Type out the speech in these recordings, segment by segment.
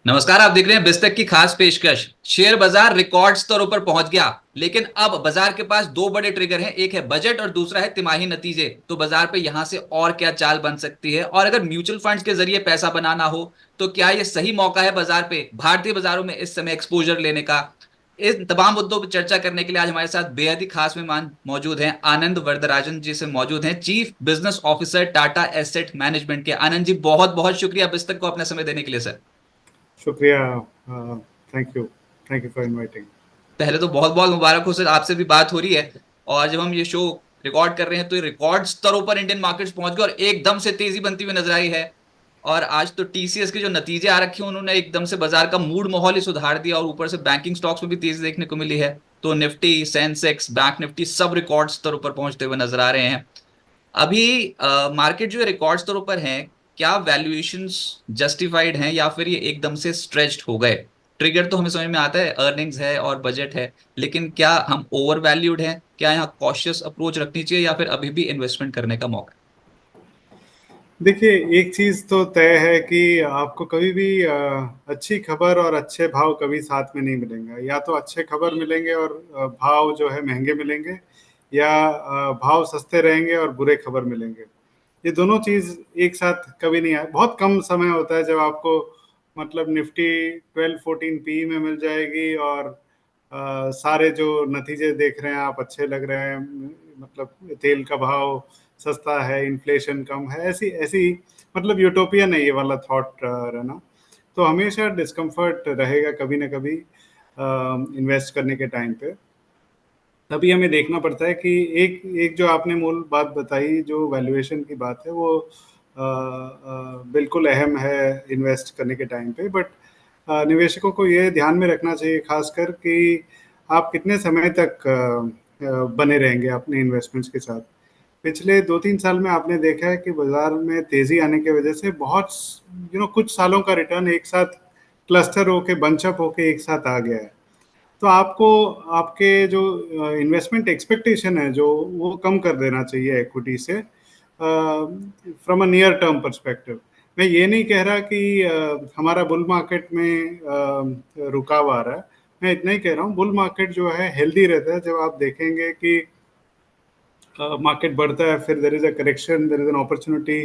नमस्कार। आप देख रहे हैं बिस्तक की खास पेशकश। शेयर बाजार रिकॉर्ड स्तरों पर पहुंच गया, लेकिन अब बाजार के पास दो बड़े ट्रिगर हैं, एक है बजट और दूसरा है तिमाही नतीजे। तो बाजार पे यहां से और क्या चाल बन सकती है, और अगर म्यूचुअल फंड्स के जरिए पैसा बनाना हो तो क्या ये सही मौका है बाजार पे, भारतीय बाजारों में इस समय एक्सपोजर लेने का। इन तमाम मुद्दों पर चर्चा करने के लिए आज हमारे साथ बेहद ही खास मेहमान मौजूद हैं। आनंद वरदराजन जी से मौजूद हैं, chief business officer Tata asset management के। आनंद जी, बहुत बहुत शुक्रिया बिस्तक को अपना समय देने के लिए सर। शुक्रिया। Thank you for inviting. पहले तो बहुत बहुत मुबारक हो सर, आपसे भी बात हो रही है। और जब हम ये शो रिकॉर्ड कर रहे हैं तो ये रिकॉर्ड स्तरों पर इंडियन मार्केट्स पहुंच गए और एकदम से तेजी बनती हुई नजर आई है। और आज तो टीसीएस के जो नतीजे आ रखे हैं उन्होंने एकदम से बाजार का मूड माहौल ही सुधार दिया, और ऊपर से बैंकिंग स्टॉक्स में भी तेजी देखने को मिली है। तो निफ्टी, सेंसेक्स, बैंक निफ्टी सब रिकॉर्ड स्तरों पर पहुंचते हुए नजर आ रहे हैं। अभी मार्केट जो है रिकॉर्ड स्तरों पर है। क्या वैल्यूएशंस जस्टिफाइड हैं या फिर ये एकदम से स्ट्रेच्ड हो गए? ट्रिगर तो हमें समझ में आता है, अर्निंग्स है और बजट है, लेकिन क्या हम ओवर वैल्यूड हैं? क्या यहाँ कॉशियस अप्रोच रखनी चाहिए या फिर अभी भी इन्वेस्टमेंट करने का मौका देखिए, एक चीज़ तो तय है कि आपको कभी भी अच्छी खबर और अच्छे भाव कभी साथ में नहीं मिलेंगे। या तो अच्छे खबर मिलेंगे और भाव जो है महंगे मिलेंगे, या भाव सस्ते रहेंगे और बुरे खबर मिलेंगे। ये दोनों चीज़ एक साथ कभी नहीं आए। बहुत कम समय होता है जब आपको मतलब निफ्टी 12-14 पी में मिल जाएगी और सारे जो नतीजे देख रहे हैं आप अच्छे लग रहे हैं। मतलब तेल का भाव सस्ता है, इन्फ्लेशन कम है, ऐसी ऐसी मतलब यूटोपियन है ये वाला थॉट रहना। तो हमेशा डिस्कम्फर्ट रहेगा कभी ना कभी इन्वेस्ट करने के टाइम पे। तभी हमें देखना पड़ता है कि एक एक जो आपने मूल बात बताई, जो वैल्यूएशन की बात है, वो बिल्कुल अहम है इन्वेस्ट करने के टाइम पे। बट निवेशकों को ये ध्यान में रखना चाहिए खासकर कि आप कितने समय तक बने रहेंगे अपने इन्वेस्टमेंट्स के साथ। पिछले 2-3 साल में आपने देखा है कि बाजार में तेजी आने की वजह से बहुत कुछ सालों का रिटर्न एक साथ क्लस्टर होके बंचअप होके एक साथ आ गया है। तो आपको आपके जो इन्वेस्टमेंट एक्सपेक्टेशन है जो वो कम कर देना चाहिए इक्विटी से, from a near term perspective. मैं ये नहीं कह रहा कि हमारा बुल मार्केट में रुकाव आ रहा है। मैं इतना ही कह रहा हूँ बुल मार्केट जो है हेल्दी रहता है जब आप देखेंगे कि मार्केट बढ़ता है, फिर there is a correction, there is an opportunity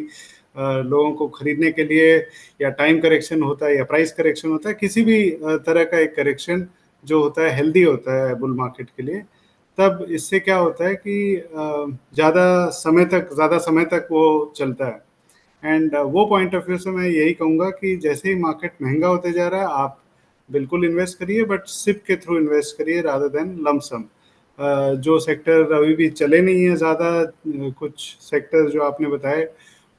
लोगों को खरीदने के लिए, या टाइम करेक्शन होता है या प्राइस करेक्शन होता है, किसी भी तरह का एक करेक्शन जो होता है हेल्दी होता है बुल मार्केट के लिए। तब इससे क्या होता है कि ज़्यादा समय तक वो चलता है। एंड वो पॉइंट ऑफ व्यू से मैं यही कहूँगा कि जैसे ही मार्केट महंगा होते जा रहा है, आप बिल्कुल इन्वेस्ट करिए, बट सिप के थ्रू इन्वेस्ट करिए रादर देन लमसम। जो सेक्टर अभी भी चले नहीं है ज़्यादा, कुछ सेक्टर जो आपने बताए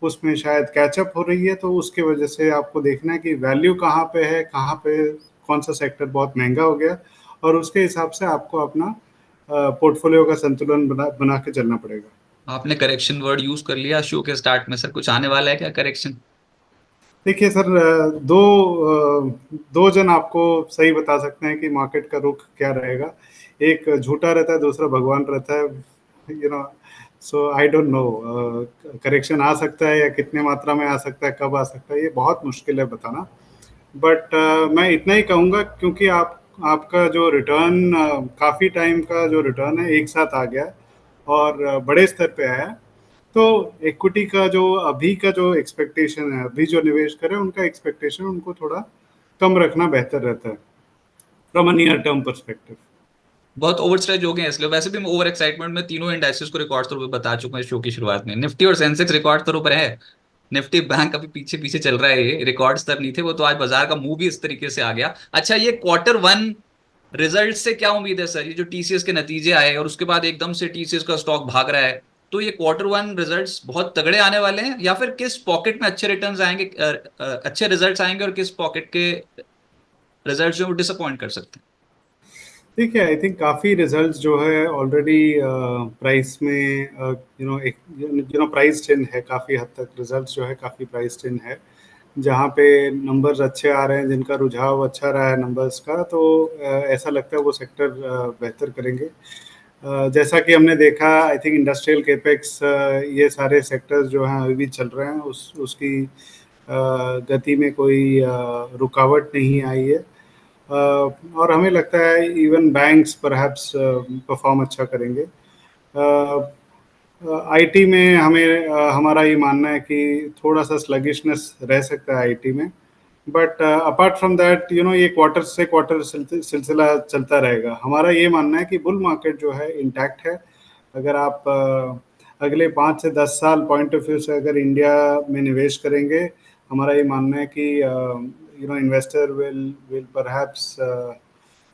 उसमें शायद कैचअप हो रही है, तो उसके वजह से आपको देखना है कि वैल्यू कहाँ पे है, कहाँ पे कौन सा सेक्टर बहुत महंगा हो गया, और उसके हिसाब से आपको अपना पोर्टफोलियो का संतुलन बना के चलना पड़ेगा। आपने करेक्शन वर्ड यूज कर लिया शो के स्टार्ट में। सर, कुछ आने वाला है क्या करेक्शन? देखिए सर, दो जन आपको सही बता सकते हैं कि मार्केट का रुख क्या रहेगा। एक झूठा रहता है, दूसरा भगवान रहता है। You know, so I don't know correction आ सकता है या कितने मात्रा में आ सकता है, कब आ सकता है, ये बहुत मुश्किल है बताना। बट मैं इतना ही कहूँगा, क्योंकि आपका जो रिटर्न काफ़ी टाइम का जो रिटर्न है एक साथ आ गया और बड़े स्तर पे आया। तो इक्विटी का जो अभी का जो एक्सपेक्टेशन है, अभी जो निवेश करें उनका एक्सपेक्टेशन उनको थोड़ा कम रखना बेहतर रहता है from a near term perspective. बहुत ओवर स्ट्रेच हो गए हैं इसलिए। वैसे भी मैं ओवर एक्साइटमेंट में तीनों इंडाइसेस को रिकॉर्ड तौर पर बता चुका हूं शो की शुरुआत में। निफ्टी और सेंसेक्स रिकॉर्ड स्तरों पर है। निफ्टी बैंक अभी पीछे पीछे चल रहा है, ये रिकॉर्ड स्तर नहीं थे वो, तो आज बाजार का मूव भी इस तरीके से आ गया। अच्छा, ये क्वार्टर वन रिजल्ट से क्या उम्मीद है सर? ये जो टीसीएस के नतीजे आए और उसके बाद एकदम से टीसीएस का स्टॉक भाग रहा है, तो ये क्वार्टर वन रिजल्ट्स बहुत तगड़े आने वाले हैं, या फिर किस पॉकेट में अच्छे रिटर्न्स आएंगे, अच्छे रिजल्ट्स आएंगे, और किस पॉकेट के रिजल्ट्स जो डिसअपॉइंट कर सकते देखिए, आई थिंक काफ़ी रिजल्ट्स जो है ऑलरेडी प्राइस में एक प्राइस इन है। काफ़ी हद तक रिजल्ट्स जो है काफ़ी प्राइस इन है, जहाँ पे नंबर्स अच्छे आ रहे हैं, जिनका रुझाव अच्छा रहा है नंबर्स का, तो ऐसा लगता है वो सेक्टर बेहतर करेंगे। जैसा कि हमने देखा, आई थिंक इंडस्ट्रियल केपेक्स, ये सारे सेक्टर्स जो हैं अभी भी चल रहे हैं, उस उसकी गति में कोई रुकावट नहीं आई है। और हमें लगता है इवन बैंक्स परहैप्स परफॉर्म अच्छा करेंगे। आईटी में हमारा ये मानना है कि थोड़ा सा स्लगिशनेस रह सकता है आईटी में, बट अपार्ट फ्रॉम दैट ये क्वार्टर से क्वार्टर सिलसिला चलता रहेगा। हमारा ये मानना है कि बुल मार्केट जो है इंटैक्ट है। अगर आप अगले 5 से 10 साल पॉइंट ऑफ व्यू से अगर इंडिया में निवेश करेंगे, हमारा ये मानना है कि इन्वेस्टर विल विल परहैप्स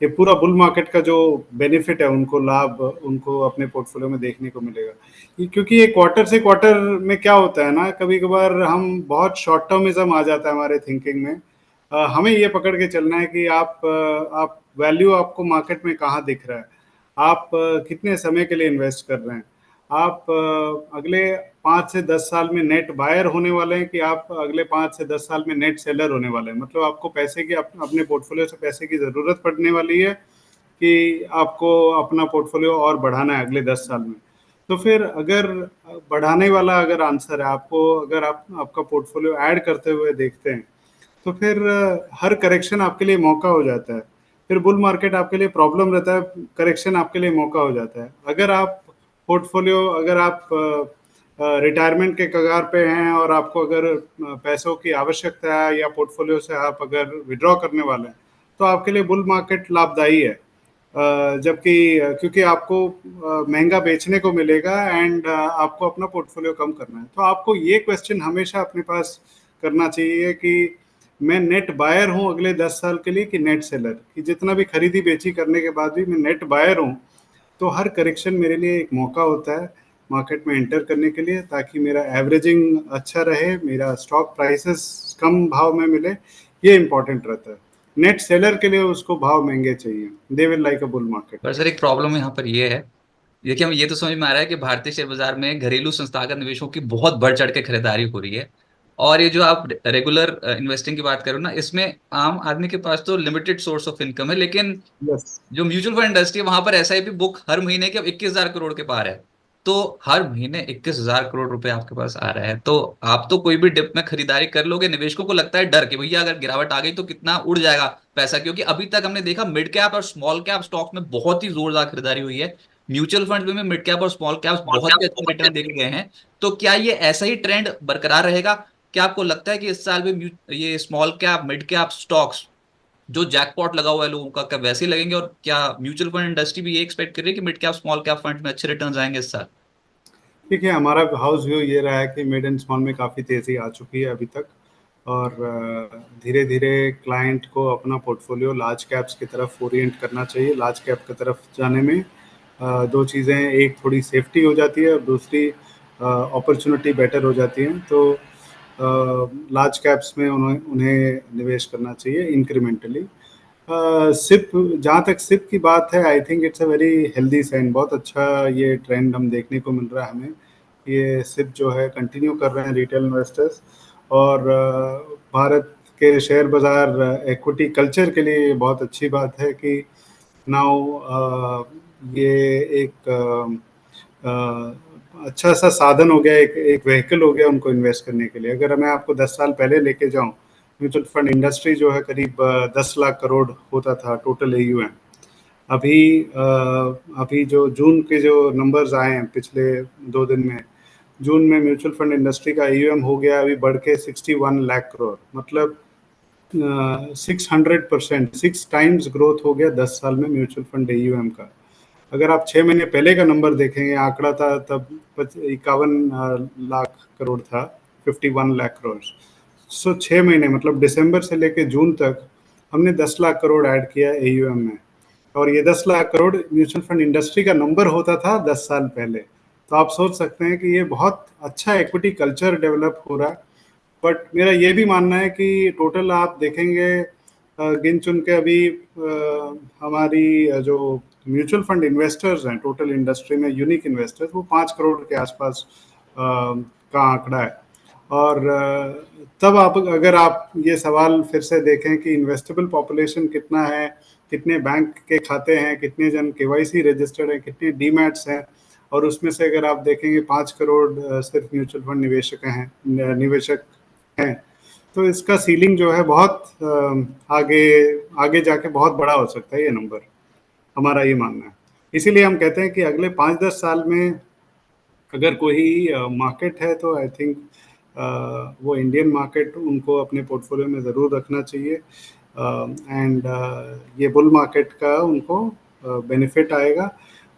ये पूरा बुल मार्केट का जो बेनिफिट है, उनको लाभ उनको अपने पोर्टफोलियो में देखने को मिलेगा। क्योंकि ये क्वार्टर से क्वार्टर में क्या होता है ना, कभी कभार हम बहुत शॉर्ट टर्मिज्म आ जाता है हमारे थिंकिंग में। हमें ये पकड़ के चलना है कि आप वैल्यू आपको मार्केट में कहाँ दिख रहा है, आप कितने समय के लिए इन्वेस्ट कर रहे हैं, आप अगले 5 से 10 साल में नेट बायर होने वाले हैं कि आप अगले 5 से 10 साल में नेट सेलर होने वाले हैं। मतलब आपको पैसे की अपने पोर्टफोलियो से पैसे की ज़रूरत पड़ने वाली है कि आपको अपना पोर्टफोलियो और बढ़ाना है अगले 10 साल में। तो फिर अगर बढ़ाने वाला अगर आंसर है आपको, अगर आप आपका पोर्टफोलियो ऐड करते हुए देखते हैं, तो फिर हर करेक्शन आपके लिए मौका हो जाता है। फिर बुल मार्केट आपके लिए प्रॉब्लम रहता है, करेक्शन आपके लिए मौका हो जाता है। अगर आप रिटायरमेंट के कगार पे हैं और आपको अगर पैसों की आवश्यकता है या पोर्टफोलियो से आप अगर विड्रॉ करने वाले हैं, तो आपके लिए बुल मार्केट लाभदायी है। जबकि क्योंकि आपको महंगा बेचने को मिलेगा एंड आपको अपना पोर्टफोलियो कम करना है। तो आपको ये क्वेश्चन हमेशा अपने पास करना चाहिए कि मैं नेट बायर हूं अगले 10 साल के लिए कि नेट सेलर, कि जितना भी खरीदी बेची करने के बाद भी मैं नेट बायर हूं। तो हर करेक्शन मेरे लिए एक मौका होता है मार्केट में एंटर करने के लिए, ताकि मेरा एवरेजिंग अच्छा रहे, मेरा स्टॉक प्राइसेस कम भाव में मिले। ये इंपॉर्टेंट रहता है। नेट सेलर के लिए उसको भाव महंगे चाहिए, they will like a bull market. पर सर एक प्रॉब्लम यहाँ पर ये है, देखिए हम ये तो समझ में आ रहा है कि भारतीय शेयर बाजार में घरेलू संस्थागत निवेशों की बहुत बढ़ चढ़ के खरीदारी हो रही है। और ये जो आप रेगुलर इन्वेस्टिंग की बात करो ना, इसमें आम आदमी के पास तो लिमिटेड सोर्स ऑफ इनकम है, लेकिन यस। जो म्यूचुअल फंड इंडस्ट्री है वहां पर एसआईपी बुक हर महीने के अब 21,000 करोड़ के पार है। तो हर महीने 21,000 करोड़ रुपए आपके पास आ रहा है, तो आप तो कोई भी डिप में खरीदारी कर लोगे। निवेशकों को लगता है डर कि भैया अगर गिरावट आ गई तो कितना उड़ जाएगा पैसा, क्योंकि अभी तक हमने देखा मिड कैप और स्मॉल कैप स्टॉक में बहुत ही जोरदार खरीदारी हुई है। म्यूचुअल फंड में मिड कैप और स्मॉल कैप बहुत ही अच्छे रिटर्न देके गए हैं। तो क्या ये ऐसा ही ट्रेंड बरकरार रहेगा? क्या आपको लगता है कि इस साल भी ये small cap mid cap stocks जो जैकपॉट लगा हुआ है लोगों का, क्या वैसे ही लगेंगे? और क्या म्यूचुअल फंड इंडस्ट्री भी ये एक्सपेक्ट कर रही है कि mid cap small cap fund में अच्छे रिटर्न आएंगे इस साल? ठीक है, हमारा हाउस व्यू ये रहा है कि मिड एंड स्मॉल में काफ़ी तेज़ी आ चुकी है अभी तक। और धीरे धीरे क्लाइंट को अपना पोर्टफोलियो लार्ज कैप्स की तरफ ओरिएंट करना चाहिए। लार्ज कैप की तरफ जाने में दो चीज़ें, एक थोड़ी सेफ्टी हो जाती है और दूसरी अपॉर्चुनिटी बेटर हो जाती है। तो लार्ज कैप्स में उन्हें निवेश करना चाहिए इंक्रीमेंटली। सिप जहाँ तक सिप की बात है, I think it's a very healthy sign. बहुत अच्छा ये ट्रेंड हम देखने को मिल रहा है हमें। ये सिप जो है कंटिन्यू कर रहे हैं रिटेल इन्वेस्टर्स। और भारत के शेयर बाजार इक्विटी कल्चर के लिए ये बहुत अच्छी बात है कि नाउ ये एक अच्छा सा साधन हो गया, एक एक व्हीकल हो गया उनको इन्वेस्ट करने के लिए। अगर मैं आपको 10 साल पहले लेके जाऊं, म्यूचुअल फंड इंडस्ट्री जो है करीब 10 लाख करोड़ होता था टोटल एयूएम। अभी अभी जो जून के जो नंबर्स आए हैं पिछले 2 दिन में, जून में म्यूचुअल फंड इंडस्ट्री का एयूएम हो गया अभी बढ़ के 61 लाख करोड़। मतलब 600%, 6 टाइम्स ग्रोथ हो गया 10 साल में म्यूचुअल फंड एयूएम का। अगर आप 6 महीने पहले का नंबर देखेंगे, आंकड़ा था तब 51 लाख करोड़ था, 51 लाख करोड़। सो 6 महीने मतलब दिसंबर से लेके जून तक हमने 10 लाख करोड़ ऐड किया एयूएम में। और ये 10 lakh crore mutual fund industry का नंबर होता था 10 साल पहले। तो आप सोच सकते हैं कि ये बहुत अच्छा इक्विटी कल्चर डेवलप हो रहा है। बट मेरा ये भी मानना है कि टोटल आप देखेंगे, गिन चुन के अभी हमारी जो म्यूचुअल फंड इन्वेस्टर्स हैं टोटल इंडस्ट्री में, यूनिक इन्वेस्टर्स, वो 5 करोड़ के आसपास का आंकड़ा है। और तब आप अगर आप ये सवाल फिर से देखें कि इन्वेस्टेबल पॉपुलेशन कितना है, कितने बैंक के खाते हैं, कितने जन केवाईसी रजिस्टर्ड हैं, कितने डीमैट्स हैं, और उसमें से अगर आप देखेंगे 5 करोड़ सिर्फ म्यूचुअल फंड निवेशक हैं। तो इसका सीलिंग जो है बहुत आगे आगे जाके बहुत बड़ा हो सकता है ये नंबर, हमारा ये मानना है। इसीलिए हम कहते हैं कि अगले 5-10 साल में अगर कोई मार्केट है तो आई थिंक वो इंडियन मार्केट उनको अपने पोर्टफोलियो में ज़रूर रखना चाहिए। एंड ये बुल मार्केट का उनको बेनिफिट आएगा,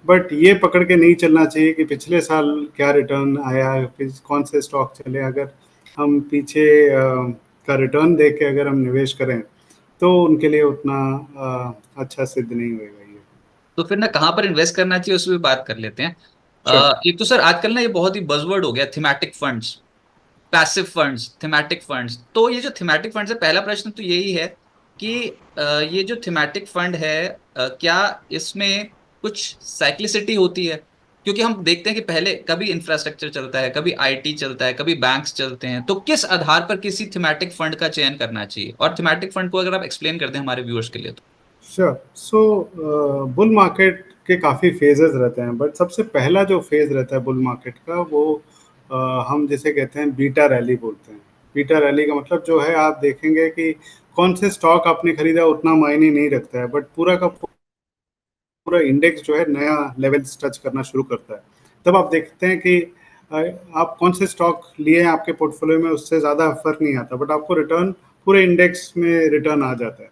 बट ये पकड़ के नहीं चलना चाहिए कि पिछले साल क्या रिटर्न आया, कौन से स्टॉक चले। अगर हम पीछे का रिटर्न देख के अगर हम निवेश करें तो उनके लिए उतना अच्छा सिद्ध नहीं होएगा ये। तो फिर ना कहाँ पर इन्वेस्ट करना चाहिए उस पर बात कर लेते हैं। श्योर। एक तो सर आजकल ना ये बहुत ही बजवर्ड हो गया, thematic funds, passive funds, thematic funds. तो ये जो थीमेटिक फंड्स है, पहला प्रश्न तो यही है कि ये जो थीमेटिक फंड है, क्या इसमें कुछ साइक्लिसिटी होती है? क्योंकि हम देखते हैं कि पहले कभी इंफ्रास्ट्रक्चर चलता है, कभी आईटी चलता है, कभी बैंक्स चलते हैं। तो किस आधार पर किसी थीमेटिक फंड का चयन करना चाहिए? और थीमेटिक फंड को अगर आप एक्सप्लेन कर दें हमारे व्यूअर्स के लिए तो। श्योर। सो बुल मार्केट के काफ़ी फेजेस रहते हैं, बट सबसे पहला जो फेज रहता है बुल मार्केट का वो हम जिसे कहते हैं बीटा रैली बोलते हैं। बीटा रैली का मतलब जो है, आप देखेंगे कि कौन से स्टॉक आपने खरीदा उतना मायने नहीं रखता है, बट पूरा का पूरा इंडेक्स जो है नया लेवल टच करना शुरू करता है। तब आप देखते हैं कि अ, आप कौन से स्टॉक लिए हैं आपके पोर्टफोलियो में, उससे ज़्यादा फर्क नहीं आता, बट आपको रिटर्न पूरे इंडेक्स में रिटर्न आ जाता है।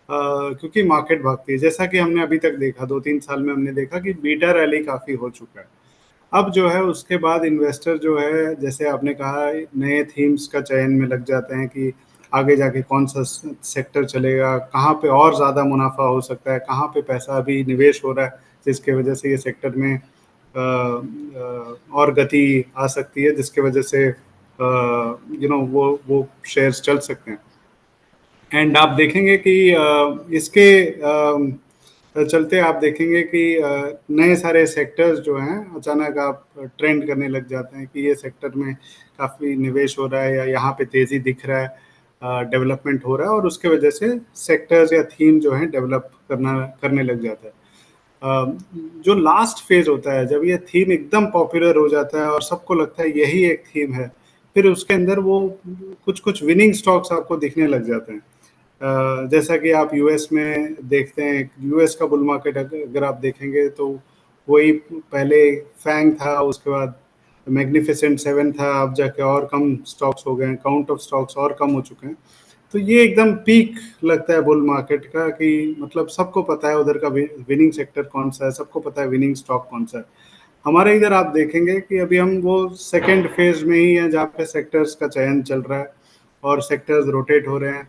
क्योंकि मार्केट भागती है, जैसा कि हमने अभी तक देखा 2-3 साल में हमने देखा कि बीटा रैली काफ़ी हो चुका है। अब जो है उसके बाद इन्वेस्टर जो है, जैसे आपने कहा, नए थीम्स का चयन में लग जाते हैं कि आगे जाके कौन सा सेक्टर चलेगा, कहाँ पे और ज़्यादा मुनाफा हो सकता है, कहाँ पे पैसा अभी निवेश हो रहा है जिसके वजह से ये सेक्टर में और गति आ सकती है, जिसके वजह से वो शेयर्स चल सकते हैं। एंड आप देखेंगे कि इसके चलते आप देखेंगे कि नए सारे सेक्टर्स जो हैं अचानक आप ट्रेंड करने लग जाते हैं कि ये सेक्टर में काफ़ी निवेश हो रहा है या यहाँ पे तेज़ी दिख रहा है, डेवलपमेंट हो रहा है, और उसके वजह से सेक्टर्स या थीम जो हैं डेवलप करने लग जाता है। जो लास्ट फेज होता है जब ये थीम एकदम पॉपुलर हो जाता है और सबको लगता है यही एक थीम है, फिर उसके अंदर वो कुछ कुछ विनिंग स्टॉक्स आपको दिखने लग जाते हैं। जैसा कि आप यूएस में देखते हैं, यूएस का बुल मार्केट अगर आप देखेंगे तो वही पहले फैंग था, उसके बाद मैग्निफिसेंट सेवन था, अब जाके और कम स्टॉक्स हो गए हैं, काउंट ऑफ स्टॉक्स और कम हो चुके हैं। तो ये एकदम पीक लगता है बुल मार्केट का कि मतलब सबको पता है उधर का विनिंग सेक्टर कौन सा है, सबको पता है विनिंग स्टॉक कौन सा है। हमारे इधर आप देखेंगे कि अभी हम वो सेकेंड फेज में ही हैं जहाँ पे सेक्टर्स का चयन चल रहा है और सेक्टर्स रोटेट हो रहे हैं।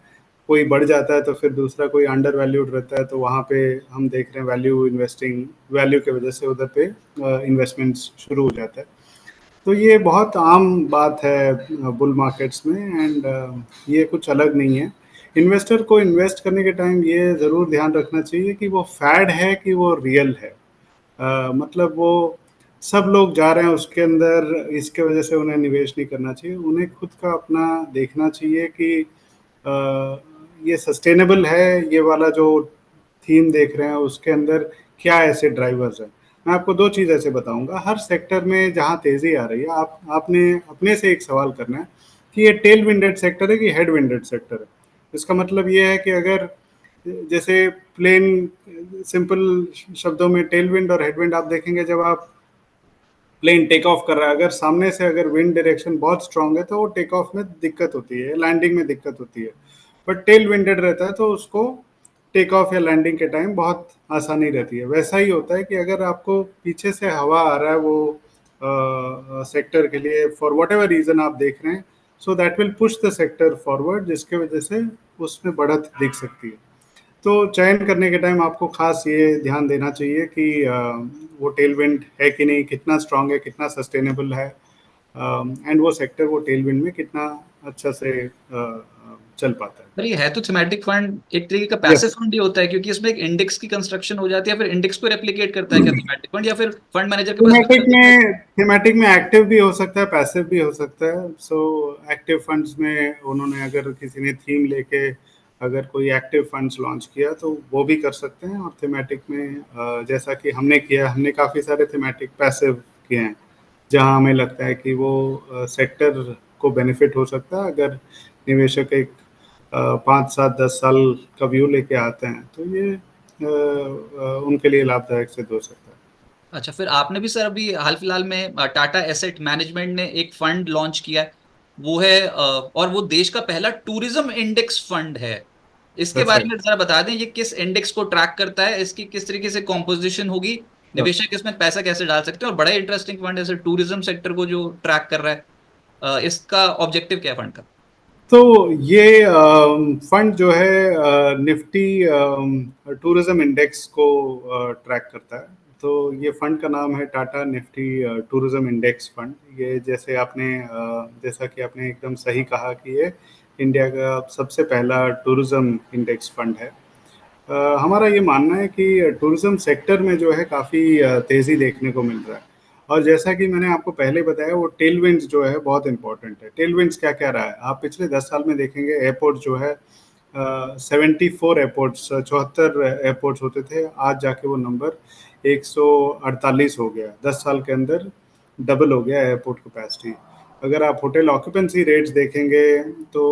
कोई बढ़ जाता है तो फिर दूसरा कोई अंडर वैल्यूड रहता है, तो वहाँ पे हम देख रहे हैं वैल्यू इन्वेस्टिंग, वैल्यू की वजह से उधर पे इन्वेस्टमेंट्स शुरू हो जाता है। तो ये बहुत आम बात है बुल मार्केट्स में, एंड ये कुछ अलग नहीं है। इन्वेस्टर को इन्वेस्ट करने के टाइम ये ज़रूर ध्यान रखना चाहिए कि वो फैड है कि वो रियल है। मतलब वो सब लोग जा रहे हैं उसके अंदर, इसके वजह से उन्हें निवेश नहीं करना चाहिए। उन्हें खुद का अपना देखना चाहिए कि ये सस्टेनेबल है, ये वाला जो थीम देख रहे हैं उसके अंदर क्या ऐसे ड्राइवर्स हैं। मैं आपको दो चीज़ ऐसे बताऊंगा, हर सेक्टर में जहाँ तेज़ी आ रही है, आपने अपने से एक सवाल करना है कि ये टेल विंडेड सेक्टर है कि हेड विंडेड सेक्टर है। इसका मतलब ये है कि अगर जैसे प्लेन सिंपल शब्दों में टेल विंड और हेड विंड आप देखेंगे, जब आप प्लेन टेक ऑफ कर रहा है, अगर सामने से अगर विंड डायरेक्शन बहुत स्ट्रांग है तो वो टेक ऑफ में दिक्कत होती है, लैंडिंग में दिक्कत होती है। बट टेल विंडेड रहता है तो उसको टेक ऑफ या लैंडिंग के टाइम बहुत आसानी रहती है। वैसा ही होता है कि अगर आपको पीछे से हवा आ रहा है वो सेक्टर के लिए, फॉर वट एवर रीज़न आप देख रहे हैं, so that will push the sector forward, जिसके वजह से उसमें बढ़त दिख सकती है। तो चयन करने के टाइम आपको खास ये ध्यान देना चाहिए कि वो टेलविंड है कि नहीं, कितना स्ट्रांग है, कितना सस्टेनेबल है, एंड वो सेक्टर वो टेलविंड में कितना अच्छा से चल पाता है। पर ये है तो थीमेटिक फंड एक तरीके का यस। पैसिव फंड ही होता है, क्योंकि इसमें एक इंडेक्स की कंस्ट्रक्शन हो जाती है। फिर इंडेक्स को रेप्लिकेट करता है क्या थीमेटिक फंड, या फिर फंड मैनेजर के पास थीमेटिक विकल्प होता है? में थीमेटिक में एक्टिव भी हो सकता है, पैसिव भी हो सकता है। सो एक्टिव फंड्स में उन्होंने अगर किसी ने थीम लेके अगर कोई एक्टिव फंड्स लॉन्च किया तो वो भी कर सकते हैं। और थीमेटिक में जैसा कि हमने किया, हमने काफ़ी सारे थीमेटिक पैसिव किए हैं जहाँ हमें लगता है कि वो सेक्टर को बेनिफिट हो सकता है अगर निवेशक एक 5, 7, 10 साल का व्यू लेके आते हैं, तो ये उनके लिए लाभदायक सिद्ध हो सकता है। अच्छा, फिर आपने भी सर अभी हाल फिलहाल में टाटा एसेट मैनेजमेंट ने एक फंड लॉन्च किया है, वो है और वो देश का पहला टूरिज्म इंडेक्स फंड है। इसके दैट्स बारे राइट। में जरा बता दें, ये किस इंडेक्स को ट्रैक करता है, इसकी किस तरीके से कॉम्पोजिशन होगी, निवेशक इसमें पैसा कैसे डाल सकते हैं, और बड़ा इंटरेस्टिंग फंड है सर, टूरिज्म सेक्टर को जो ट्रैक कर रहा है। इसका ऑब्जेक्टिव क्या है फंड का? तो ये फंड जो है निफ्टी टूरिज्म इंडेक्स को ट्रैक करता है। तो ये फंड का नाम है Tata Nifty tourism index fund. ये जैसा कि आपने एकदम सही कहा कि ये इंडिया का सबसे पहला टूरिज्म इंडेक्स फंड है। हमारा ये मानना है कि टूरिज्म सेक्टर में जो है काफ़ी तेज़ी देखने को मिल रहा है। और जैसा कि मैंने आपको पहले बताया, वो टेलविंड्स जो है बहुत इंपॉर्टेंट है। टेलविंड्स क्या क्या रहा है, आप पिछले 10 साल में देखेंगे एयरपोर्ट जो है 74 एयरपोर्ट्स, 74 एयरपोर्ट्स होते थे, आज जाके वो नंबर 148 हो गया। 10 साल के अंदर डबल हो गया एयरपोर्ट कैपेसिटी। अगर आप होटल ऑक्यूपेंसी रेट्स देखेंगे तो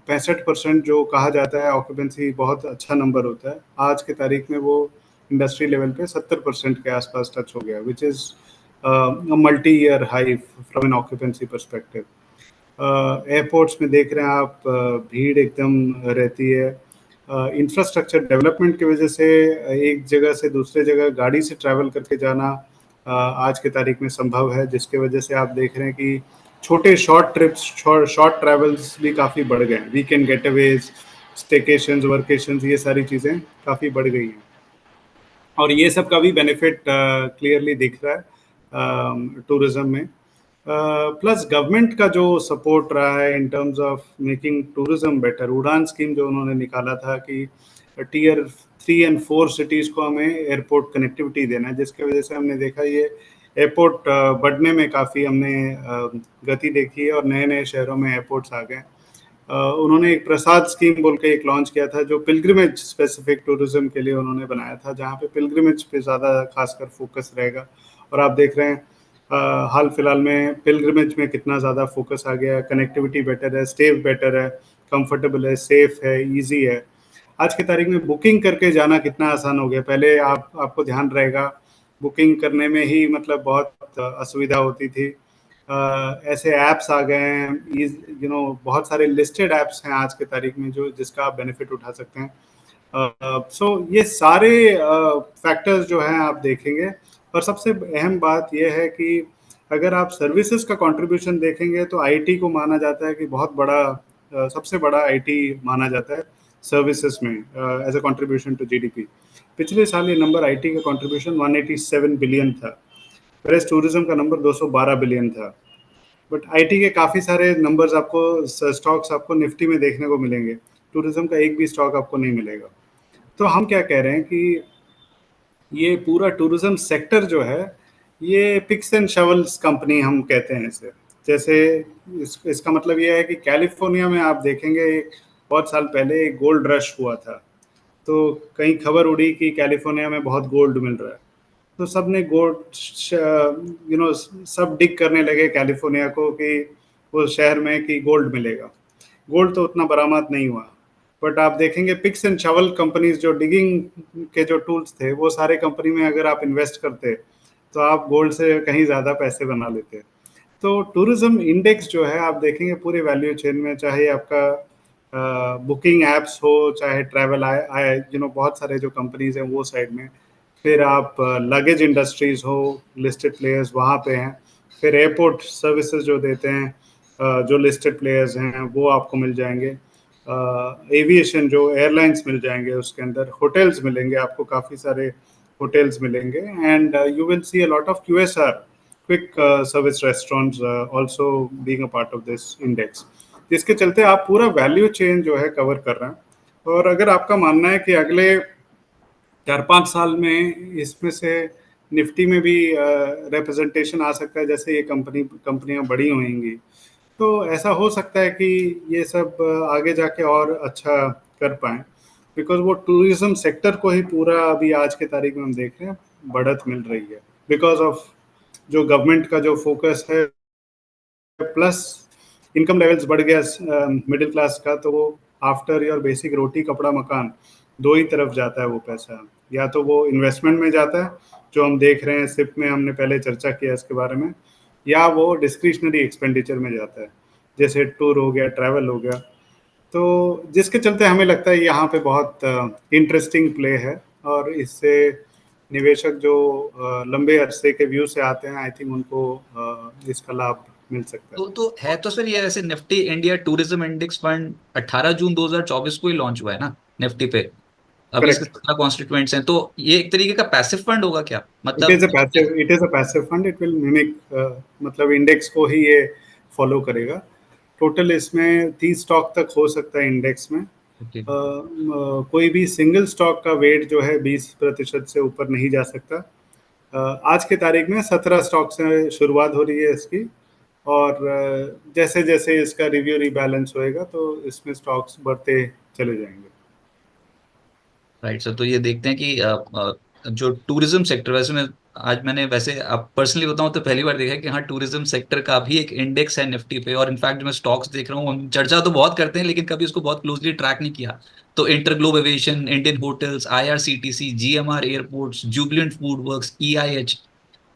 65% जो कहा जाता है ऑक्यूपेंसी बहुत अच्छा नंबर होता है, आज के तारीख में वो इंडस्ट्री लेवल पे 70% के आसपास टच हो गया, which is multi year high from an occupancy perspective. Airports में देख रहे हैं आप, भीड़ एकदम रहती है। इंफ्रास्ट्रक्चर डेवलपमेंट की वजह से एक जगह से दूसरे जगह गाड़ी से ट्रैवल करके जाना आज के तारीख में संभव है, जिसके वजह से आप देख रहे हैं कि छोटे शॉर्ट ट्रिप्स, शॉर्ट ट्रैवल्स भी काफ़ी बढ़ गए हैं। वीकेंड गेटअवेज, स्टेकेशंस, वर्केशंस, ये सारी चीज़ें काफ़ी बढ़ गई हैं। और ये सब का भी बेनिफिट क्लियरली दिख रहा है टूरिज्म में। प्लस गवर्नमेंट का जो सपोर्ट रहा है in terms of making tourism better, उड़ान स्कीम जो उन्होंने निकाला था कि Tier 3 and 4 सिटीज़ को हमें एयरपोर्ट कनेक्टिविटी देना है, जिसकी वजह से हमने देखा ये एयरपोर्ट बढ़ने में काफ़ी हमने गति देखी है और नए नए शहरों में एयरपोर्ट्स आ गए। उन्होंने एक प्रसाद स्कीम बोल के एक लॉन्च किया था, जो पिलग्रिमेज स्पेसिफिक टूरिज्म के लिए उन्होंने बनाया था, जहाँ पे पिलग्रिमेज पे ज़्यादा खासकर फोकस रहेगा। और आप देख रहे हैं हाल फिलहाल में पिलग्रिमेज में कितना ज़्यादा फोकस आ गया। कनेक्टिविटी बेटर है, स्टे बेटर है, कंफर्टेबल है, सेफ है, ईजी है। आज की तारीख में बुकिंग करके जाना कितना आसान हो गया। पहले आपको ध्यान रहेगा, बुकिंग करने में ही मतलब बहुत असुविधा होती थी। ऐसे ऐप्स आ गए हैं, बहुत सारे लिस्टेड ऐप्स हैं आज के तारीख में जो जिसका आप बेनिफिट उठा सकते हैं। सो ये सारे फैक्टर्स जो हैं आप देखेंगे। और सबसे अहम बात यह है कि अगर आप सर्विसेज का कंट्रीब्यूशन देखेंगे तो आईटी को माना जाता है कि बहुत बड़ा, सबसे बड़ा आईटी माना जाता है सर्विसेज में as a contribution to GDP. पिछले साल ये नंबर आईटी का कंट्रीब्यूशन 187 बिलियन था, वेस्ट टूरिज्म का नंबर 212 बिलियन था। बट आईटी के काफ़ी सारे नंबर्स आपको, स्टॉक्स आपको निफ्टी में देखने को मिलेंगे, टूरिज्म का एक भी स्टॉक आपको नहीं मिलेगा। तो हम क्या कह रहे हैं कि ये पूरा टूरिज्म सेक्टर जो है, ये पिक्स एंड शवल्स कंपनी हम कहते हैं इसे। जैसे इसका मतलब ये है कि कैलिफोर्निया में आप देखेंगे बहुत साल पहले एक गोल्ड रश हुआ था, तो कहीं खबर उड़ी कि कैलिफोर्निया में बहुत गोल्ड मिल रहा है, तो सब ने सब डिग करने लगे कैलिफोर्निया को कि वो शहर में कि गोल्ड मिलेगा। गोल्ड तो उतना बरामद नहीं हुआ। बट आप देखेंगे पिक्स एंड शवल कंपनीज, जो डिगिंग के जो टूल्स थे, वो सारे कंपनी में अगर आप इन्वेस्ट करते तो आप गोल्ड से कहीं ज़्यादा पैसे बना लेते। तो टूरिज्म इंडेक्स जो है आप देखेंगे पूरे वैल्यू चेन में, चाहे आपका बुकिंग एप्स हो, चाहे ट्रैवल आए बहुत सारे जो कंपनीज हैं वो साइड में, फिर आप लगेज इंडस्ट्रीज हो, लिस्टेड प्लेयर्स वहाँ पे हैं, फिर एयरपोर्ट सर्विसेज जो देते हैं जो लिस्टेड प्लेयर्स हैं वो आपको मिल जाएंगे, एविएशन जो एयरलाइंस मिल जाएंगे, उसके अंदर होटल्स मिलेंगे आपको, काफ़ी सारे होटल्स मिलेंगे, and you will see a lot of QSR, quick service restaurants also being a part of this index. जिसके चलते आप पूरा वैल्यू चेन जो है कवर कर रहे हैं। और अगर आपका मानना है कि अगले 4-5 साल में इसमें से निफ्टी में भी रिप्रेजेंटेशन आ सकता है, जैसे ये कंपनियां बड़ी होंगी, तो ऐसा हो सकता है कि ये सब आगे जाके और अच्छा कर पाएँ, बिकॉज़ वो टूरिज़्म सेक्टर को ही पूरा अभी आज के तारीख में हम देख रहे हैं बढ़त मिल रही है, बिकॉज़ ऑफ जो गवर्नमेंट का जो फोकस है प्लस इनकम लेवल्स बढ़ गया मिडिल क्लास का, तो वो आफ्टर योर बेसिक रोटी कपड़ा मकान, दो ही तरफ जाता है वो पैसा। या तो वो इन्वेस्टमेंट में जाता है, जो हम देख रहे हैं सिप में, हमने पहले चर्चा किया इसके बारे में, या वो डिस्क्रिशनरी एक्सपेंडिचर में जाता है, जैसे टूर हो गया, ट्रैवल हो गया। तो जिसके चलते हमें लगता है यहाँ पे बहुत इंटरेस्टिंग प्ले है, और इससे निवेशक जो लंबे अरसे के व्यू से आते हैं, आई थिंक उनको इसका लाभ मिल सकता है। तो है तो सर, ये ऐसे Nifty India tourism index fund 18 जून 2024 को ही लॉन्च हुआ है ना निफ्टी पे। अभी इसके करेक्ट। 17 कॉन्स्टिट्यूएंट्स हैं, तो ये एक तरीके का पैसिव फंड होगा क्या, इट मतलब? Is a passive, it is a passive fund, it will mimic, मतलब इंडेक्स को ही ये फॉलो करेगा। टोटल इसमें 30 स्टॉक तक हो सकता है इंडेक्स में। ओके। कोई भी सिंगल स्टॉक का वेट जो है 20% से ऊपर नहीं जा सकता। आज के तारीख में 17 स्टॉक से शुरुआत हो रही है इसकी, और जैसे जैसे इसका रिव्यू रिबैलेंस होएगा तो इसमें स्टॉक्स बढ़ते चले जाएंगे। राइट सर, तो ये देखते हैं कि जो टूरिज्म सेक्टर, वैसे मैं आज मैंने वैसे आप पर्सनली बताऊं तो पहली बार देखा है कि हाँ, टूरिज्म सेक्टर का भी एक इंडेक्स है निफ्टी पे। और इनफैक्ट मैं स्टॉक्स देख रहा हूँ, हम चर्चा तो बहुत करते हैं लेकिन कभी उसको बहुत क्लोजली ट्रैक नहीं किया। तो InterGlobe aviation, Indian hotels, IRCTC, GMR airports, Jubilant food works, EIH,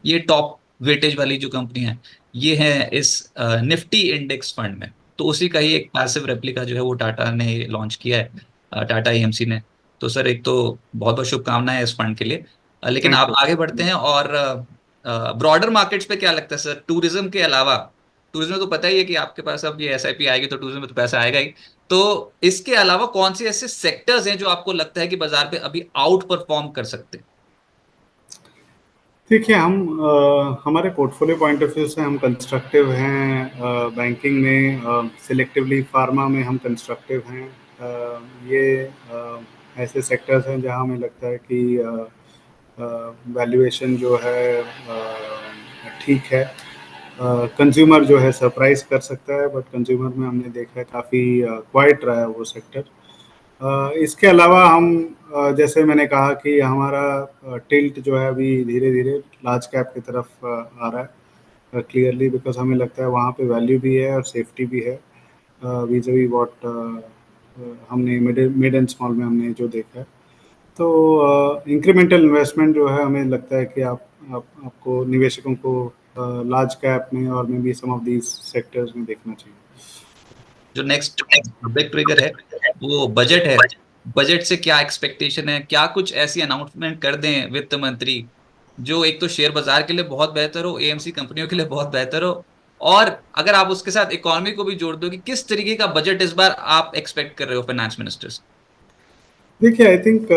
ये टॉप वेटेज वाली जो कंपनी है, ये है इस निफ्टी इंडेक्स फंड में। तो उसी का ही एक पैसिव रेप्लिका जो है वो टाटा ने लॉन्च किया है, टाटा एएमसी ने। तो सर एक तो बहुत बहुत शुभकामनाएं इस फंड के लिए। लेकिन थैंक आप यू। आगे बढ़ते हैं, और ब्रॉडर मार्केट्स पे क्या लगता है सर, टूरिज्म के अलावा? टूरिज्म में तो पता ही है कि आपके पास अब ये एसआईपी आएगी तो टूरिज्म में तो पैसा आएगा ही। तो इसके अलावा कौन से ऐसे सेक्टर्स हैं जो आपको लगता है कि बाजार पे अभी आउट परफॉर्म कर सकते हैं? देखिए, हम हमारे पोर्टफोलियो पॉइंट ऑफ व्यू से हम कंस्ट्रक्टिव हैं, बैंकिंग में सिलेक्टिवली, फार्मा में हम कंस्ट्रक्टिव हैं। ये ऐसे सेक्टर्स हैं जहां हमें लगता है कि वैल्यूएशन जो है ठीक है। कंज्यूमर जो है सरप्राइज कर सकता है, बट कंज्यूमर में हमने देखा है काफ़ी क्वाइट रहा है वो सेक्टर। इसके अलावा हम जैसे मैंने कहा कि हमारा टिल्ट जो है अभी धीरे धीरे लार्ज कैप की तरफ आ रहा है, क्लियरली, बिकॉज हमें लगता है वहाँ पे वैल्यू भी है और सेफ्टी भी है, वीज़ वॉट हमने मिड एंड स्मॉल में हमने जो देखा है। तो इंक्रीमेंटल इन्वेस्टमेंट जो है, हमें लगता है कि आपको निवेशकों को लार्ज कैप में और maybe some of these sectors में देखना चाहिए। जो नेक्स्ट बिग ट्रिगर है वो बजट है। बजट से क्या एक्सपेक्टेशन है, क्या कुछ ऐसी अनाउंसमेंट कर दें वित्त मंत्री जो एक तो शेयर बाजार के लिए बहुत बेहतर हो, एएमसी कंपनियों के लिए बहुत बेहतर हो, और अगर आप उसके साथ इकोनॉमी को भी जोड़ दो कि किस तरीके का बजट इस बार आप एक्सपेक्ट कर रहे हो फाइनेंस मिनिस्टर से? देखिए, आई थिंक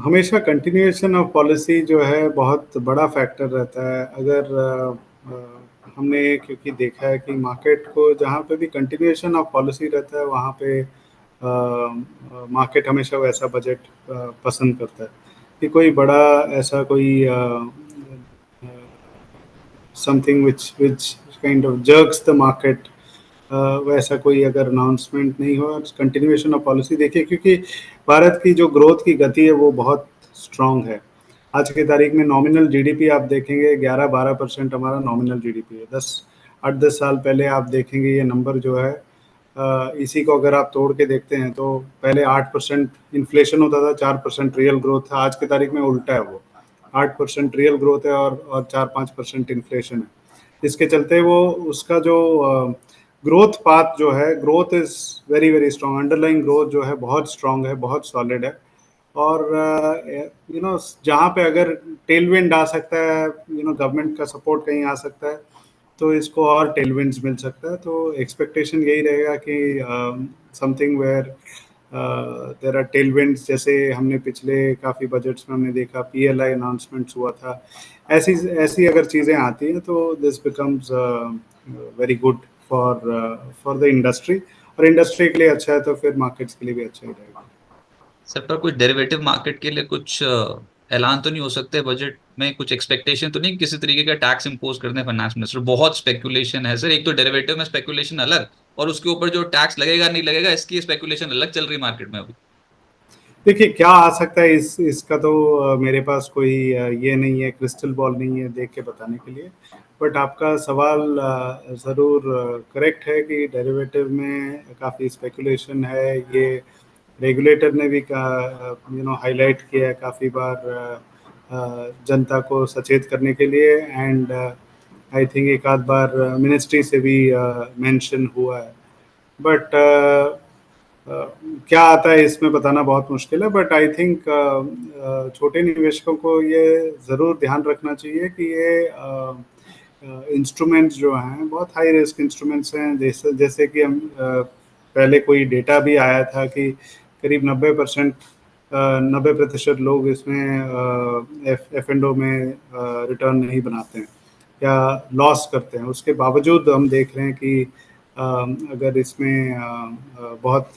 हमेशा कंटिन्यूएशन ऑफ पॉलिसी जो है बहुत बड़ा फैक्टर रहता है। अगर हमने क्योंकि देखा है कि मार्केट को जहाँ पे भी कंटिन्यूएशन ऑफ पॉलिसी रहता है, वहाँ पे मार्केट हमेशा वैसा बजट पसंद करता है कि कोई बड़ा ऐसा कोई something which kind of jerks the market, वैसा कोई अगर अनाउंसमेंट नहीं हो, कंटिन्यूएशन ऑफ पॉलिसी देखिए, क्योंकि भारत की जो ग्रोथ की गति है वो बहुत स्ट्रांग है। आज की तारीख में नॉमिनल जीडीपी आप देखेंगे 11-12% हमारा नॉमिनल जीडीपी है। 8-10 साल पहले आप देखेंगे ये नंबर जो है, इसी को अगर आप तोड़ के देखते हैं तो पहले 8% इन्फ्लेशन होता था, 4% रियल ग्रोथ था। आज की तारीख में उल्टा है, वो 8% रियल ग्रोथ है और 4-5% इन्फ्लेशन है। इसके चलते वो उसका जो ग्रोथ पाथ जो है, growth is very very strong, underlying growth जो है बहुत स्ट्रांग है, बहुत सॉलिड है। और जहाँ पे अगर टेलविंड आ सकता है, गवर्नमेंट का सपोर्ट कहीं आ सकता है, तो इसको और टेलविंड्स मिल सकता है। तो एक्सपेक्टेशन यही रहेगा कि something where there are tailwinds, जैसे हमने पिछले काफ़ी बजट्स में हमने देखा पीएलआई अनाउंसमेंट्स हुआ था। ऐसी ऐसी अगर चीज़ें आती हैं तो this becomes very good for for the industry, और इंडस्ट्री के लिए अच्छा है तो फिर मार्केट्स के लिए भी अच्छा ही रहेगा। सर पर कुछ डेरिवेटिव मार्केट के लिए कुछ ऐलान तो नहीं हो सकते बजट में? कुछ एक्सपेक्टेशन तो नहीं किसी तरीके का टैक्स इंपोज करने फाइनेंस मिनिस्टर? बहुत स्पेकुलेशन है सर, एक तो डेरिवेटिव में स्पेकुलेशन अलग, और उसके ऊपर जो टैक्स लगेगा नहीं लगेगा इसकी स्पेकुलेशन अलग चल रही मार्केट में अभी। देखिए क्या आ सकता है इसका तो मेरे पास कोई ये नहीं है, क्रिस्टल बॉल नहीं है देख के बताने के लिए। बट आपका सवाल ज़रूर करेक्ट है कि डेरिवेटिव में काफ़ी स्पेकुलेशन है। ये रेगुलेटर ने भी हाईलाइट किया है काफ़ी बार, जनता को सचेत करने के लिए। एंड आई थिंक एक आध बार मिनिस्ट्री से भी मेंशन हुआ है। बट क्या आता है इसमें बताना बहुत मुश्किल है। बट आई थिंक छोटे निवेशकों को ये ज़रूर ध्यान रखना चाहिए कि ये इंस्ट्रूमेंट्स जो हैं बहुत हाई रिस्क इंस्ट्रूमेंट्स हैं। जैसे जैसे कि हम पहले कोई डेटा भी आया था कि करीब 90% 90% लोग इसमें एफ एंड ओ में रिटर्न नहीं बनाते हैं या लॉस करते हैं। उसके बावजूद हम देख रहे हैं कि अगर इसमें बहुत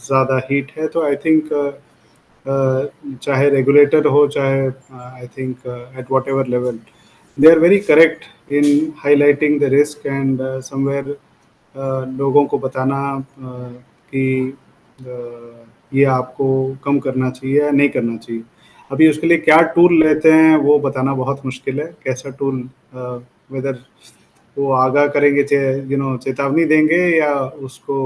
ज़्यादा हीट है तो आई थिंक चाहे रेगुलेटर हो चाहे I think at whatever level they are very correct in highlighting the risk. And somewhere लोगों को बताना कि ये आपको कम करना चाहिए या नहीं करना चाहिए। अभी उसके लिए क्या टूल लेते हैं वो बताना बहुत मुश्किल है। कैसा टूल, वेदर वो आगाह करेंगे, चेतावनी देंगे या उसको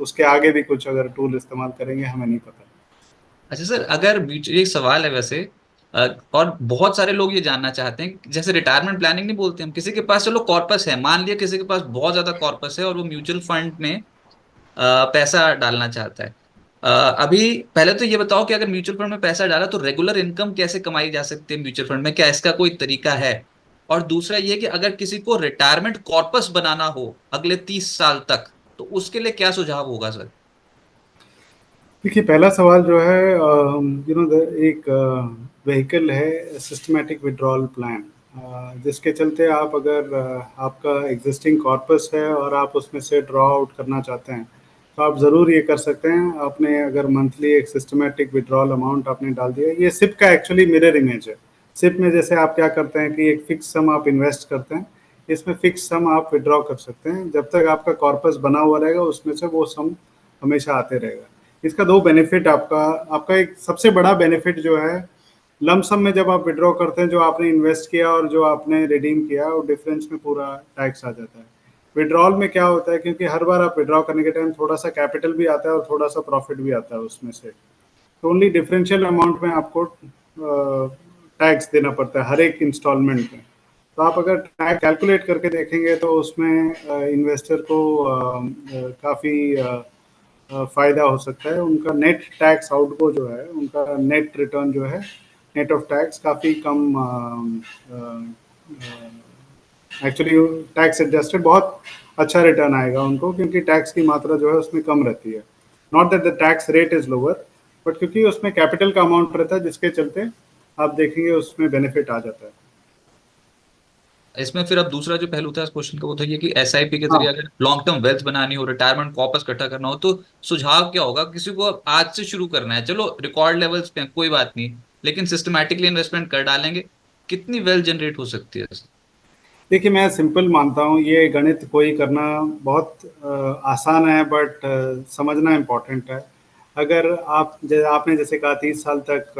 उसके आगे भी कुछ अगर टूल इस्तेमाल करेंगे हमें नहीं पता। अच्छा सर, अगर म्यूचुअल, एक सवाल है वैसे, और बहुत सारे लोग ये जानना चाहते हैं, जैसे रिटायरमेंट प्लानिंग नहीं बोलते हम, किसी के पास चलो कॉर्पस है, मान लिया किसी के पास बहुत ज्यादा कॉर्पस है और वो म्यूचुअल फंड में पैसा डालना चाहता है। अभी पहले तो ये बताओ कि अगर म्यूचुअल फंड में पैसा डाला तो रेगुलर इनकम कैसे कमाई जा सकती है म्यूचुअल फंड में, क्या इसका कोई तरीका है? और दूसरा ये कि अगर किसी को रिटायरमेंट कॉर्पस बनाना हो अगले 30 साल तक, तो उसके लिए क्या सुझाव होगा सर? देखिए पहला सवाल जो है, एक व्हीकल है सिस्टमैटिक विड्रॉल प्लान, जिसके चलते आप अगर आपका एग्जिस्टिंग कॉर्पस है और आप उसमें से ड्रॉ आउट करना चाहते हैं तो आप ज़रूर ये कर सकते हैं। आपने अगर मंथली एक सिस्टमैटिक विड्रॉल अमाउंट आपने डाल दिया, ये सिप का एक्चुअली मिरर इमेज है। सिप में जैसे आप क्या करते हैं कि एक फिक्स सम आप इन्वेस्ट करते हैं, इसमें फिक्स सम आप विड्रॉ कर सकते हैं। जब तक आपका कॉर्पस बना हुआ रहेगा उसमें से वो सम हमेशा आते रहेगा। इसका दो बेनिफिट, आपका आपका एक सबसे बड़ा बेनिफिट जो है, लमसम में जब आप विड्रॉ करते हैं जो आपने इन्वेस्ट किया और जो आपने रिडीम किया और डिफरेंस में पूरा टैक्स आ जाता है। विड्रॉल में क्या होता है, क्योंकि हर बार आप विड्रॉ करने के टाइम थोड़ा सा कैपिटल भी आता है और थोड़ा सा प्रॉफिट भी आता है उसमें से, तो ओनली डिफरेंशियल अमाउंट में आपको टैक्स देना पड़ता है हर एक इंस्टॉलमेंट में। तो आप अगर टैक्स कैलकुलेट करके देखेंगे तो उसमें इन्वेस्टर को काफ़ी फ़ायदा हो सकता है। उनका नेट टैक्स आउटगो जो है, उनका नेट रिटर्न जो है, नेट ऑफ टैक्स काफ़ी कम, एक्चुअली टैक्स एडजस्टेड बहुत अच्छा रिटर्न आएगा उनको, क्योंकि टैक्स की मात्रा जो है उसमें कम रहती है। Not that the tax rate is lower, but क्योंकि उसमें कैपिटल का अमाउंट रहता है जिसके चलते आप देखेंगे उसमें बेनिफिट आ जाता है। इसमें फिर अब दूसरा जो पहलू था इस क्वेश्चन का, वो था ये कि एसआईपी के जरिए हाँ, अगर लॉन्ग टर्म वेल्थ बनानी हो, रिटायरमेंट कॉर्पस इकट्ठा करना हो, तो सुझाव क्या होगा? किसी को अब आज से शुरू करना है, चलो रिकॉर्ड लेवल्स पे हैं, कोई बात नहीं, लेकिन सिस्टमैटिकली इन्वेस्टमेंट कर डालेंगे, कितनी वेल्थ जनरेट हो सकती है? देखिए मैं सिंपल मानता हूँ ये गणित कोई करना बहुत आसान है, बट समझना इम्पोर्टेंट है। अगर आपने जैसे कहा 30 साल तक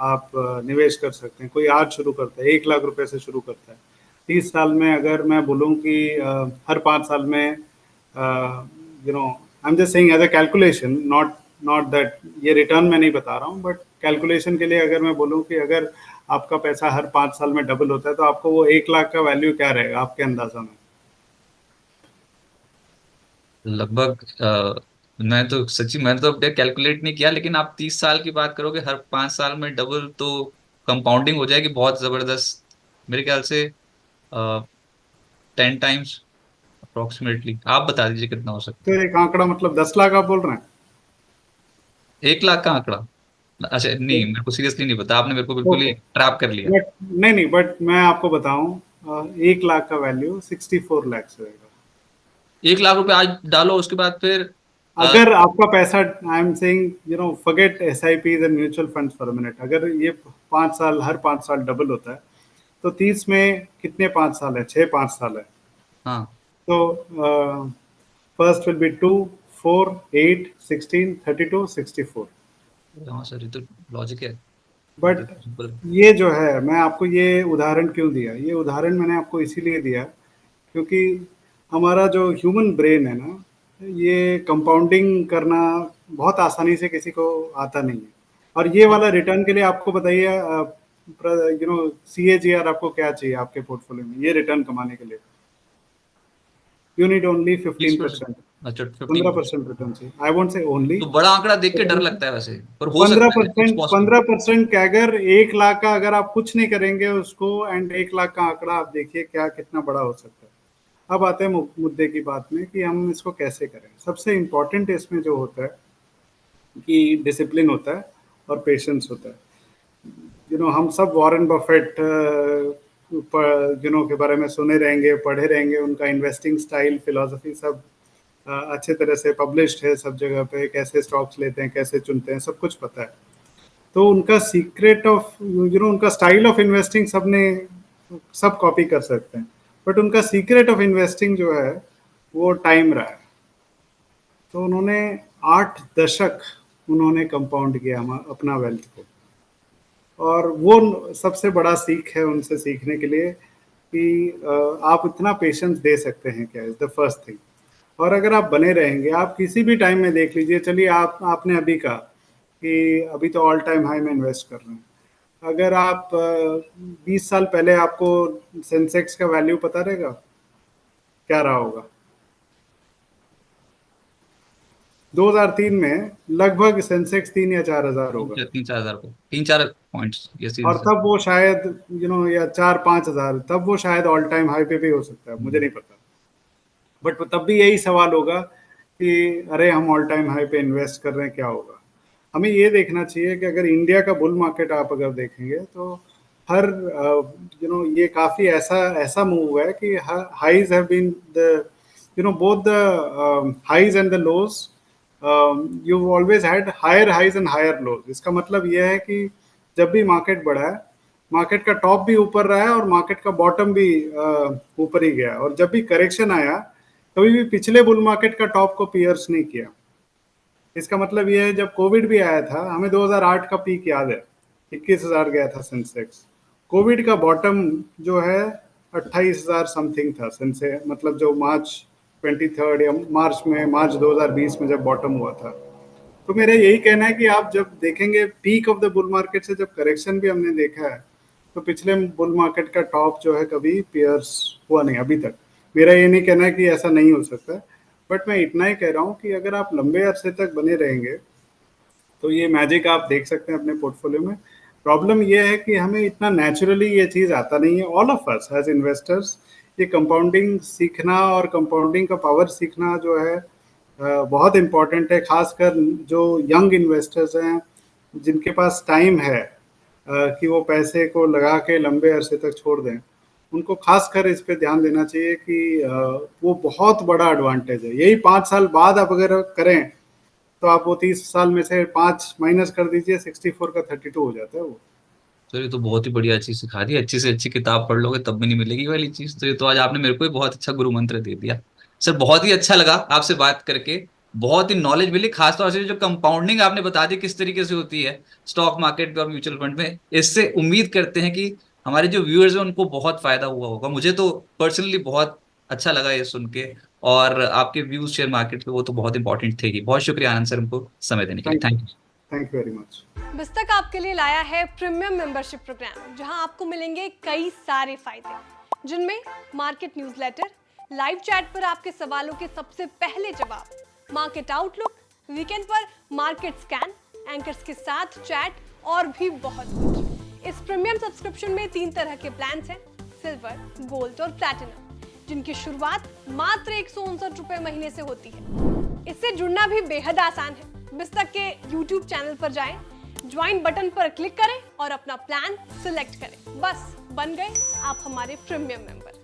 आप निवेश कर सकते हैं। कोई आज शुरू करता है 1 लाख रुपए से शुरू करता है, 30 साल में अगर मैं बोलूँ कि हर 5 साल में, I am just saying as a calculation, not not that ये रिटर्न में नहीं बता रहा हूँ, बट कैलकुलेशन के लिए अगर मैं बोलूँ कि अगर आपका पैसा हर 5 साल में डबल होता है तो आपको वो 1 लाख का वैल्यू क्या रहेगा आपके अंदाजा में? लगभग मैं तो सच्ची, मैंने तो अब कैलकुलेट नहीं किया, लेकिन आप 30 साल की बात करोगे, हर 5 साल में डबल, तो कंपाउंडिंग हो जाएगी बहुत जबरदस्त, मेरे ख्याल से 10 टाइम्स अप्रोक्सीमेटली। आप बता दीजिए कितना हो सकता तो है। एक आंकड़ा मतलब 10 लाख आप बोल रहे 1 लाख का आंकड़ा? अच्छा हैं? नहीं, मेरे को सीरियसली नहीं पता, आपने मेरे को बिल्कुल ही ओके, ट्रैप कर लिया। बट नहीं नहीं, बट मैं आपको बताऊं, 1 लाख का वैल्यू 64 लाख रहेगा। 1 लाख रुपए आज डालो, उसके बाद फिर अ, अगर आपका पैसा, I am saying forget S I Ps and mutual fund for a minute, अगर ये 5 साल हर 5 साल डबल होता है तो 30 में कितने 5 साल है? 6 5 साल है। हाँ, तो फर्स्ट विल बी 2, 4, 8, 16, 32, 64। हाँ सर, ये तो लॉजिक है, ये तो बट सिंपल है। ये जो है, मैं आपको ये उदाहरण क्यों दिया, ये उदाहरण मैंने आपको इसीलिए दिया क्योंकि हमारा जो ह्यूमन ब्रेन है ना, ये कंपाउंडिंग करना बहुत आसानी से किसी को आता नहीं है। और ये हाँ, वाला रिटर्न के लिए आपको बताइए, CAGR आपको क्या चाहिए आपके पोर्टफोलियो में ये रिटर्न कमाने के लिए? You need only 20%। 15%। अच्छा, पंद्रह 15%। परसेंट रिटर्न चाहिए, आई वोंट से ओनली। तो बड़ा आंकड़ा देख के डर लगता है वैसे, पर हो पंद्रह सकता है, it's percent possible. 15% CAGR 1 lakh का, अगर आप कुछ नहीं करेंगे उसको, एंड 1 लाख का आंकड़ा आप देखिए क्या कितना बड़ा हो सकता है। अब आते हैं मुद्दे की बात में कि हम इसको कैसे करें। सबसे इम्पोर्टेंट इसमें जो होता है कि डिसिप्लिन होता है और पेशेंस होता है। हम सब वॉरेन बफेट के बारे में सुने रहेंगे, पढ़े रहेंगे, उनका इन्वेस्टिंग स्टाइल, फिलॉसफी सब अच्छे तरह से पब्लिश्ड है सब जगह पे, कैसे स्टॉक्स लेते हैं, कैसे चुनते हैं, सब कुछ पता है। तो उनका सीक्रेट ऑफ उनका स्टाइल ऑफ इन्वेस्टिंग सबने सब कॉपी कर सकते हैं, बट उनका सीक्रेट ऑफ इन्वेस्टिंग जो है वो टाइम रहा है। तो उन्होंने 8 दशक उन्होंने कंपाउंड किया अपना वेल्थ को। और वो सबसे बड़ा सीख है उनसे सीखने के लिए कि आप इतना पेशेंस दे सकते हैं क्या, इज द फर्स्ट थिंग। और अगर आप बने रहेंगे, आप किसी भी टाइम में देख लीजिए, चलिए आपने अभी कहा कि अभी तो ऑल टाइम हाई में इन्वेस्ट कर रहे हैं। अगर आप 20 साल पहले आपको सेंसेक्स का वैल्यू पता रहेगा क्या रहा होगा? 2003 में लगभग सेंसेक्स 3 या 4 हजार तीन होगा। चार 3-4 हज़ार को, 3-4 पॉइंट्स ये और सीरीज है। तब वो शायद या 4-5 हजार, तब वो शायद ऑल टाइम हाई पे भी हो सकता है, मुझे नहीं पता। बट तब भी यही सवाल होगा कि अरे हम ऑल टाइम हाई पे इन्वेस्ट कर रहे हैं, क्या होगा? हमें ये देखना चाहिए कि अगर इंडिया का बुल मार्केट आप अगर देखेंगे तो हर ये काफी ऐसा ऐसा मूव है कि highs have been the both the highs and the lows, you always had higher highs and higher lows. इसका मतलब यह है कि जब भी मार्केट बढ़ा है, मार्केट का टॉप भी ऊपर रहा है और मार्केट का बॉटम भी ऊपर ही गया। और जब भी करेक्शन आया, कभी भी पिछले बुल मार्केट का टॉप को पियर्स नहीं किया। इसका मतलब ये है, जब कोविड भी आया था, हमें 2008 का पीक याद है, 21 हजार गया था सेंसेक्स। कोविड का बॉटम जो है 28 हजार समथिंग था सेंसे, मतलब जो मार्च 23 या मार्च 2020 में जब बॉटम हुआ था। तो मेरा यही कहना है कि आप जब देखेंगे peak of the bull market से जब करेक्शन भी हमने देखा है, तो पिछले बुल मार्केट का टॉप जो है कभी पियर्स हुआ नहीं अभी तक। मेरा ये नहीं कहना है कि ऐसा नहीं हो सकता, बट मैं इतना ही कह रहा हूँ कि अगर आप लंबे अरसे तक बने रहेंगे तो ये मैजिक आप देख सकते हैं अपने पोर्टफोलियो में। प्रॉब्लम ये है कि हमें इतना नेचुरली ये चीज़ आता नहीं है, all of us as investors. ये कंपाउंडिंग सीखना और कंपाउंडिंग का पावर सीखना जो है बहुत इम्पॉर्टेंट है, खासकर जो यंग इन्वेस्टर्स हैं, जिनके पास टाइम है कि वो पैसे को लगा के लंबे अरसे तक छोड़ दें। उनको खासकर इस पे ध्यान देना चाहिए कि वो बहुत बड़ा एडवांटेज है। यही 5 साल बाद आप अगर करें तो आप वो 30 साल में से 5 माइनस कर दीजिए, 64 का 32 हो जाता है वो। सर ये तो बहुत ही बढ़िया चीज सिखा दी, अच्छी से अच्छी किताब पढ़ लोगे तब भी नहीं मिलेगी ये वाली चीज। तो ये तो आज आपने मेरे को ही बहुत अच्छा गुरु मंत्र दे दिया। सर बहुत ही अच्छा लगा आपसे बात करके, बहुत ही नॉलेज मिली, खासतौर से जो कंपाउंडिंग आपने बता दी किस तरीके से होती है स्टॉक मार्केट में और म्यूचुअल फंड में। इससे उम्मीद करते हैं कि हमारे जो व्यूअर्स हैं उनको बहुत फायदा हुआ होगा। मुझे तो पर्सनली बहुत अच्छा लगा ये सुन के, और आपके व्यूज शेयर मार्केट पे वो तो बहुत इंपॉर्टेंट थे ही। बहुत शुक्रिया आनंद सर हमको समय देने के लिए, thank you. Thank you. Thank you very much. बिस्तक आपके लिए लाया है प्रीमियम मेंबरशिप प्रोग्राम, जहां आपको मिलेंगे कई सारे फायदे, जिनमें मार्केट न्यूज़लेटर, लाइव चैट पर आपके सवालों के सबसे पहले जवाब, मार्केट आउटलुक, वीकेंड पर मार्केट स्कैन, एंकर्स के साथ चैट और भी बहुत कुछ। इस प्रीमियम सब्सक्रिप्शन में 3 तरह के प्लान हैं, सिल्वर, गोल्ड और प्लैटिनम, जिनकी शुरुआत मात्र 159 रुपए महीने से होती है। इससे जुड़ना भी बेहद आसान है। बिस्तक के YouTube चैनल पर जाएं, ज्वाइन बटन पर क्लिक करें और अपना प्लान सिलेक्ट करें। बस बन गए आप हमारे प्रीमियम मेंबर।